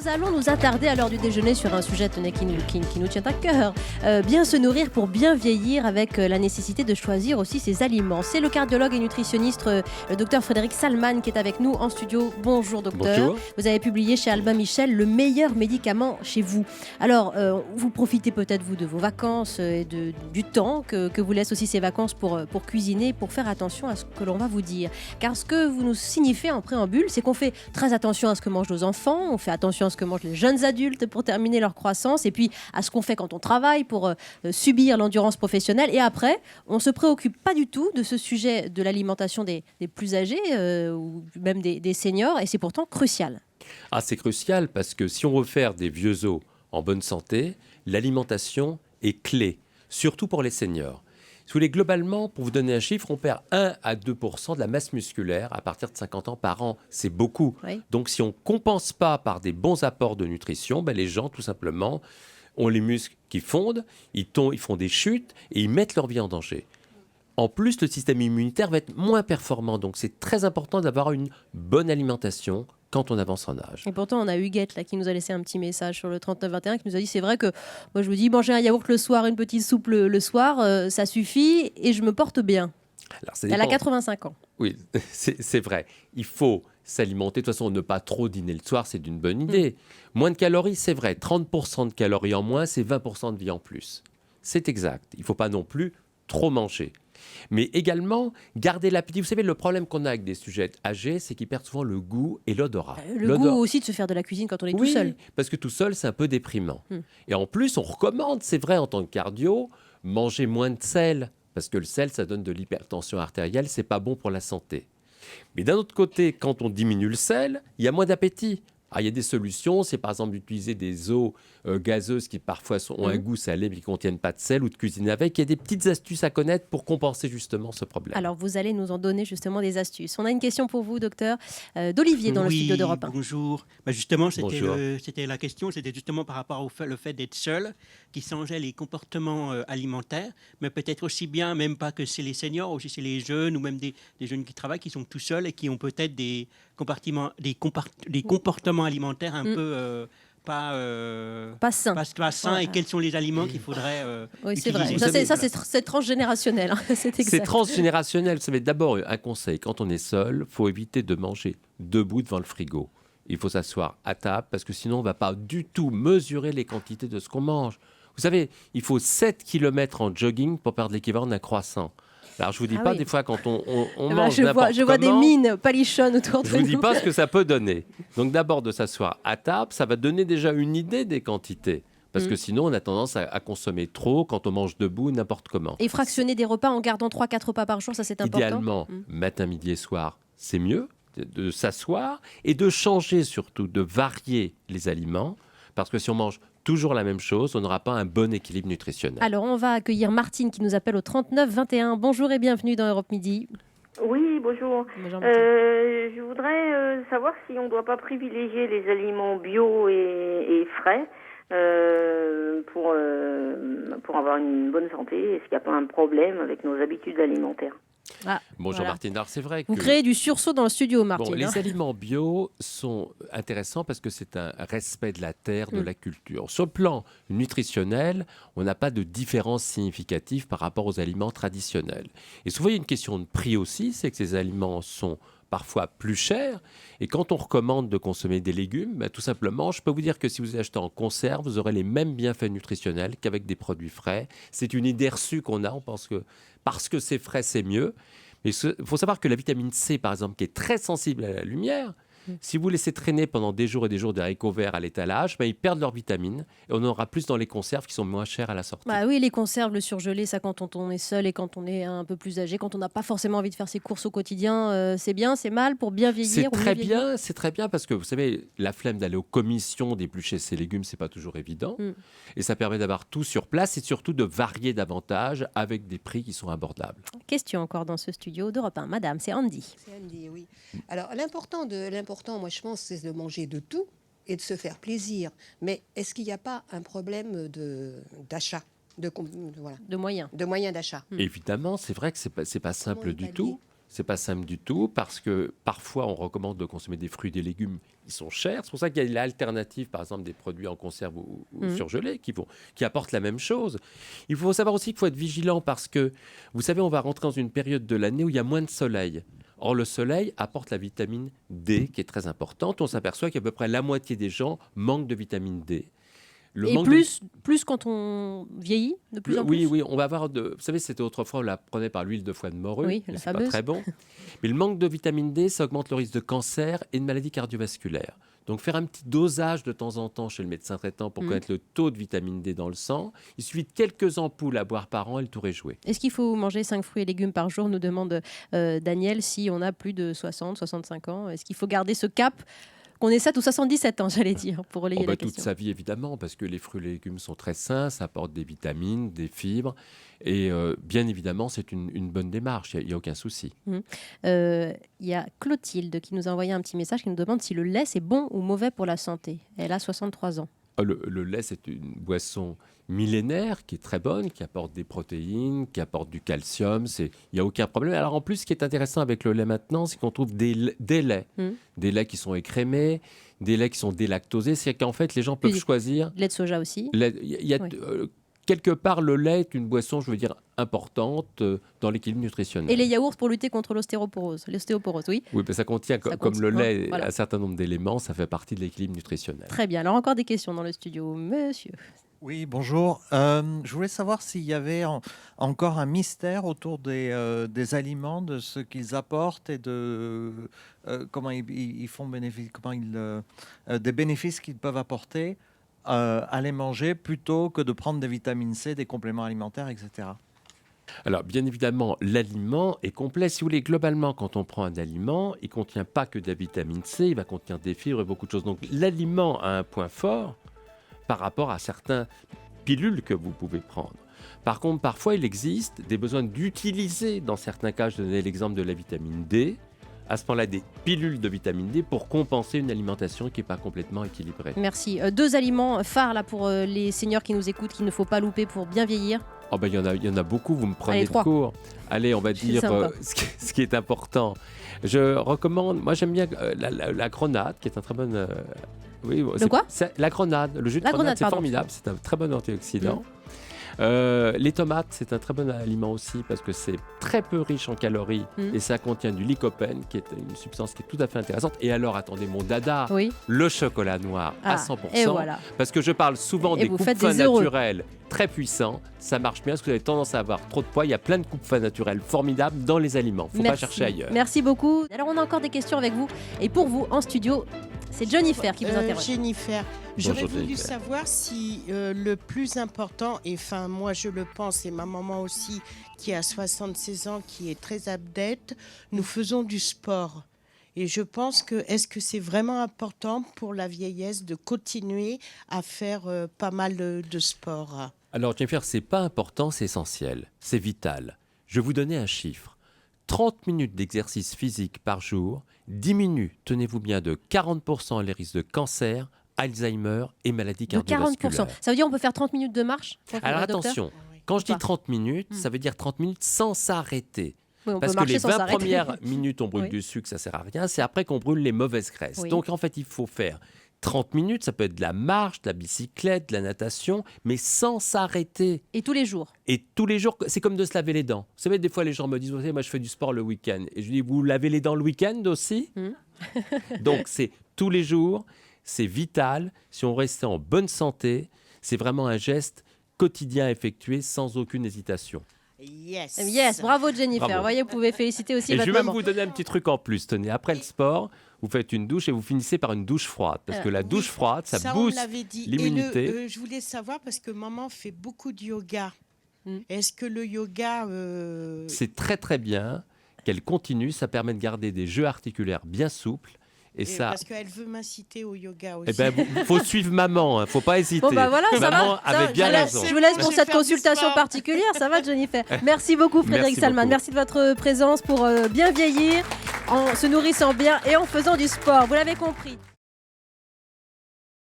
Nous allons nous attarder à l'heure du déjeuner sur un sujet qui nous tient à cœur. Bien se nourrir pour bien vieillir avec la nécessité de choisir aussi ses aliments. C'est le cardiologue et nutritionniste, le docteur Frédéric Salman qui est avec nous en studio. Bonjour docteur. Bonjour. Vous avez publié chez Albin Michel le meilleur médicament chez vous. Alors, vous profitez peut-être vous de vos vacances et du temps que vous laissent aussi ces vacances pour cuisiner, pour faire attention à ce que l'on va vous dire. Car ce que vous nous signifiez en préambule, c'est qu'on fait très attention à ce que mangent nos enfants, on fait attention à ce que mangent les jeunes adultes pour terminer leur croissance, et puis à ce qu'on fait quand on travaille pour subir l'endurance professionnelle. Et après, on ne se préoccupe pas du tout de ce sujet de l'alimentation des plus âgés ou même des seniors, et c'est pourtant crucial. Ah, c'est crucial parce que si on veut faire des vieux os en bonne santé, l'alimentation est clé, surtout pour les seniors. Si vous voulez, globalement, pour vous donner un chiffre, on perd 1 à 2% de la masse musculaire à partir de 50 ans par an. C'est beaucoup. Oui. Donc, si on ne compense pas par des bons apports de nutrition, les gens, tout simplement, ont les muscles qui fondent, ils font des chutes et ils mettent leur vie en danger. En plus, le système immunitaire va être moins performant. Donc, c'est très important d'avoir une bonne alimentation quand on avance en âge. Et pourtant, on a Huguette là, qui nous a laissé un petit message sur le 3921 qui nous a dit, c'est vrai que moi je vous dis, manger un yaourt le soir, une petite soupe le soir, ça suffit et je me porte bien. Alors, ça Elle a dépend. 85 ans. Oui, c'est vrai. Il faut s'alimenter. De toute façon, ne pas trop dîner le soir, c'est une bonne idée. Moins de calories, c'est vrai. 30% de calories en moins, c'est 20% de vie en plus. C'est exact. Il ne faut pas non plus trop manger. Mais également, garder l'appétit. Vous savez, le problème qu'on a avec des sujets âgés, c'est qu'ils perdent souvent le goût et l'odorat. Le goût aussi de se faire de la cuisine quand on est tout seul. Parce que tout seul, c'est un peu déprimant. Et en plus, on recommande, c'est vrai, en tant que cardio, manger moins de sel. Parce que le sel, ça donne de l'hypertension artérielle, c'est pas bon pour la santé. Mais d'un autre côté, quand on diminue le sel, il y a moins d'appétit. Il y a des solutions, c'est par exemple d'utiliser des eaux gazeuses qui parfois ont un goût salé mais qui ne contiennent pas de sel ou de cuisiner avec. Il y a des petites astuces à connaître pour compenser justement ce problème. Alors, vous allez nous en donner justement des astuces. On a une question pour vous, docteur, d'Olivier dans le studio d'Europe 1. Bonjour. Justement, Bonjour. c'était la question, c'était justement par rapport le fait d'être seul, qui changeait les comportements alimentaires, mais peut-être aussi bien, même pas que c'est les seniors, aussi c'est les jeunes ou même des jeunes qui travaillent, qui sont tout seuls et qui ont peut-être des comportements alimentaires un peu Pas sain. pas sains. Et quels sont les aliments qu'il faudrait Oui, c'est utiliser. vrai. C'est transgénérationnel. C'est exact. C'est transgénérationnel. Vous savez, d'abord, un conseil, quand on est seul, il faut éviter de manger debout devant le frigo. Il faut s'asseoir à table parce que sinon, on ne va pas du tout mesurer les quantités de ce qu'on mange. Vous savez, il faut 7 km en jogging pour perdre l'équivalent d'un croissant. Alors, je ne vous dis pas, des fois, quand on mange n'importe Je vois des comment, mines palichonnes autour de je ne nous. vous dis pas ce que ça peut donner. Donc, d'abord, de s'asseoir à table, ça va donner déjà une idée des quantités. Parce que sinon, on a tendance à consommer trop quand on mange debout, n'importe comment. Et fractionner des repas en gardant 3-4 repas par jour, ça c'est important. Idéalement, matin, midi et soir, c'est mieux de s'asseoir et de changer surtout, de varier les aliments. Parce que si on mange toujours la même chose, on n'aura pas un bon équilibre nutritionnel. Alors, on va accueillir Martine qui nous appelle au 3921. Bonjour et bienvenue dans Europe Midi. Oui, bonjour. Bonjour, Martine. Je voudrais savoir si on ne doit pas privilégier les aliments bio et frais pour avoir une bonne santé. Est-ce qu'il n'y a pas un problème avec nos habitudes alimentaires? Bonjour voilà. Martine. Alors c'est vrai que Vous créez du sursaut dans le studio, Martine. les aliments bio sont intéressants parce que c'est un respect de la terre, de la culture. Sur le plan nutritionnel, on n'a pas de différence significative par rapport aux aliments traditionnels. Et souvent, il y a une question de prix aussi, c'est que ces aliments sont parfois plus chers. Et quand on recommande de consommer des légumes, tout simplement, je peux vous dire que si vous achetez en conserve, vous aurez les mêmes bienfaits nutritionnels qu'avec des produits frais. C'est une idée reçue qu'on a. On pense que parce que c'est frais, c'est mieux. Mais il faut savoir que la vitamine C, par exemple, qui est très sensible à la lumière, si vous laissez traîner pendant des jours et des jours des haricots verts à l'étalage, ils perdent leurs vitamines et on en aura plus dans les conserves qui sont moins chères à la sortie. Oui, les conserves, le surgelé, ça quand on est seul et quand on est un peu plus âgé, quand on n'a pas forcément envie de faire ses courses au quotidien, c'est bien, c'est mal pour bien vieillir. C'est très bien parce que vous savez, la flemme d'aller aux commissions, d'éplucher ses légumes, c'est pas toujours évident. Et ça permet d'avoir tout sur place et surtout de varier davantage avec des prix qui sont abordables. Question encore dans ce studio d'Europe 1. Madame, c'est Andy. C'est Andy, oui. Alors, l'important, moi, je pense, c'est de manger de tout et de se faire plaisir. Mais est-ce qu'il n'y a pas un problème d'achat, De moyens. de moyens d'achat? Évidemment, c'est vrai que c'est pas simple Comment du le tout. C'est pas simple du tout parce que parfois on recommande de consommer des fruits et des légumes. Ils sont chers. C'est pour ça qu'il y a l'alternative, par exemple, des produits en conserve ou surgelés qui apportent la même chose. Il faut savoir aussi qu'il faut être vigilant parce que, vous savez, on va rentrer dans une période de l'année où il y a moins de soleil. Or, le soleil apporte la vitamine D qui est très importante. On s'aperçoit qu'à peu près la moitié des gens manquent de vitamine D. Et plus quand on vieillit, de plus en plus. Oui, on va avoir vous savez, c'était autrefois, on la prenait par l'huile de foie de morue. Oui, mais la c'est pas fameuse. très bon. Mais le manque de vitamine D, ça augmente le risque de cancer et de maladies cardiovasculaires. Donc, faire un petit dosage de temps en temps chez le médecin traitant pour connaître le taux de vitamine D dans le sang. Il suffit de quelques ampoules à boire par an et le tour est joué. Est-ce qu'il faut manger 5 fruits et légumes par jour, nous demande Daniel, si on a plus de 60, 65 ans? Est-ce qu'il faut garder ce cap qu'on ait 7 ou 77 ans, j'allais dire, pour relayer la Toute question? sa vie, évidemment, parce que les fruits et les légumes sont très sains, ça apporte des vitamines, des fibres. Et bien évidemment, c'est une bonne démarche, il n'y a aucun souci. Il y a Clotilde qui nous a envoyé un petit message qui nous demande si le lait, c'est bon ou mauvais pour la santé. Elle a 63 ans. Le lait, c'est une boisson millénaire qui est très bonne, qui apporte des protéines, qui apporte du calcium. Il n'y a aucun problème. Alors en plus, ce qui est intéressant avec le lait maintenant, c'est qu'on trouve des laits. Des laits qui sont écrémés, des laits qui sont délactosés. C'est qu'en fait, les gens peuvent choisir. Lait de soja aussi. Quelque part, le lait est une boisson, je veux dire, importante dans l'équilibre nutritionnel. Et les yaourts pour lutter contre l'ostéoporose, oui. Oui, mais ça contient, comme le lait, un certain nombre d'éléments, ça fait partie de l'équilibre nutritionnel. Très bien. Alors, encore des questions dans le studio. Monsieur. Oui, bonjour. Je voulais savoir s'il y avait encore un mystère autour des aliments, de ce qu'ils apportent et de comment ils font bénéfice, des bénéfices qu'ils peuvent apporter à les manger plutôt que de prendre des vitamines C, des compléments alimentaires, etc. Alors, bien évidemment, l'aliment est complet. Si vous voulez, globalement, quand on prend un aliment, il ne contient pas que de la vitamine C, il va contenir des fibres et beaucoup de choses. Donc, l'aliment a un point fort par rapport à certaines pilules que vous pouvez prendre. Par contre, parfois, il existe des besoins d'utiliser, dans certains cas, je donnais l'exemple de la vitamine D, à ce moment-là, des pilules de vitamine D pour compenser une alimentation qui n'est pas complètement équilibrée. Merci. 2 aliments phares là, pour les seniors qui nous écoutent, qu'il ne faut pas louper pour bien vieillir. Il y en a beaucoup, vous me prenez Allez, 3. de court. Allez, on va dire ce qui est important. Je recommande, moi j'aime bien la grenade, qui est un très bon... De quoi ? La grenade, le jus de grenade, c'est formidable, c'est un très bon antioxydant. Les tomates, c'est un très bon aliment aussi parce que c'est très peu riche en calories et ça contient du lycopène qui est une substance qui est tout à fait intéressante. Et alors, attendez, mon dada, le chocolat noir à 100%. Et voilà. Parce que je parle souvent des coupe-fins naturels très puissants. Ça marche bien parce que vous avez tendance à avoir trop de poids. Il y a plein de coupe-fins naturels formidables dans les aliments. Il ne faut pas chercher ailleurs. Merci beaucoup. Alors, on a encore des questions avec vous. Et pour vous, en studio, c'est Jennifer qui vous interroge. Jennifer, j'aurais Bonjour, voulu Jennifer. savoir si le plus important, et enfin moi je le pense, et ma maman aussi, qui a 76 ans, qui est très adepte, nous faisons du sport. Et je pense que, est-ce que c'est vraiment important pour la vieillesse de continuer à faire pas mal de sport? Alors, Jennifer, c'est pas important, c'est essentiel. C'est vital. Je vais vous donner un chiffre. 30 minutes d'exercice physique par jour diminue, tenez-vous bien, de 40% les risques de cancer, Alzheimer et maladies cardiovasculaires. 40%. Ça veut dire qu'on peut faire 30 minutes de marche? Alors attention, quand je dis 30 minutes, ça veut dire 30 minutes sans s'arrêter. Oui, parce que les 20 premières minutes, on brûle du sucre, ça ne sert à rien. C'est après qu'on brûle les mauvaises graisses. Oui. Donc en fait, il faut faire 30 minutes, ça peut être de la marche, de la bicyclette, de la natation, mais sans s'arrêter. Et tous les jours? Et tous les jours, c'est comme de se laver les dents. Vous savez, des fois, les gens me disent, moi, je fais du sport le week-end. Et je dis, vous lavez les dents le week-end aussi? Donc, c'est tous les jours, c'est vital. Si on restait en bonne santé, c'est vraiment un geste quotidien effectué sans aucune hésitation. Yes, Bravo Jennifer. Bravo. Voyez, vous pouvez féliciter aussi Et votre je vais même maman. vous donner un petit truc en plus. Tenez, après le sport, vous faites une douche et vous finissez par une douche froide. Parce que la douche froide, ça booste l'immunité. Et je voulais savoir, parce que maman fait beaucoup de yoga. Est-ce que le yoga... C'est très très bien qu'elle continue. Ça permet de garder des jeux articulaires bien souples. Et ça... Parce qu'elle veut m'inciter au yoga aussi. Eh ben, faut suivre maman, hein, faut pas hésiter. Bon, bah voilà, ça maman va. avait bien raison. Je vous laisse Moi, pour je vais cette faire du consultation sport. particulière. Ça va, Jennifer? Merci beaucoup, Frédéric Merci Salman. beaucoup. Merci de votre présence pour bien vieillir, en se nourrissant bien et en faisant du sport. Vous l'avez compris.